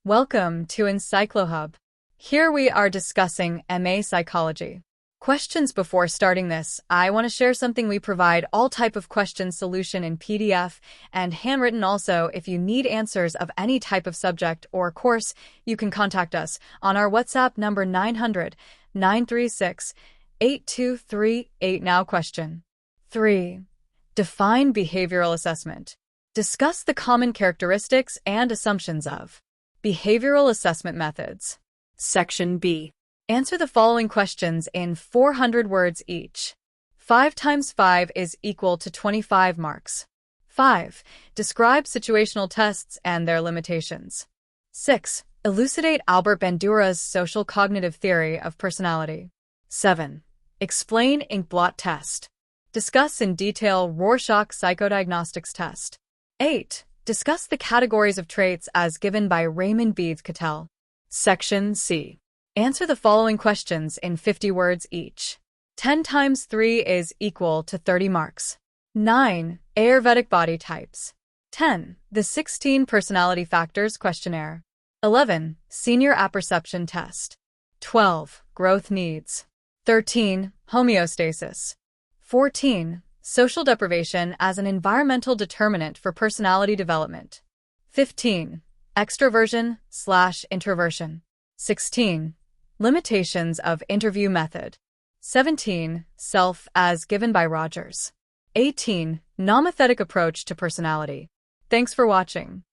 Welcome to EncycloHub. Here we are discussing MA Psychology. Questions. Before starting this, I want to share something. We provide all type of question solution in PDF and handwritten. Also, if you need answers of any type of subject or course, you can contact us on our WhatsApp number 900-936-8238. Now question 3. Define behavioral assessment. Discuss the common characteristics and assumptions of behavioral assessment methods. Section B. Answer the following questions in 400 words each. 5 times 5 is equal to 25 marks. 5. Describe situational tests and their limitations. 6. Elucidate Albert Bandura's social cognitive theory of personality. 7. Explain inkblot test. Discuss in detail Rorschach psychodiagnostics test. 8. Discuss the categories of traits as given by Raymond Beeds-Cattell. Section C. Answer the following questions in 50 words each. 10 times 3 is equal to 30 marks. 9. Ayurvedic body types. 10. The 16 personality factors questionnaire. 11. Senior apperception test. 12. Growth needs. 13. Homeostasis. 14. Social deprivation as an environmental determinant for personality development. 15. Extroversion/introversion. 16. Limitations of interview method. 17. Self as given by Rogers. 18. Nomothetic approach to personality. Thanks for watching.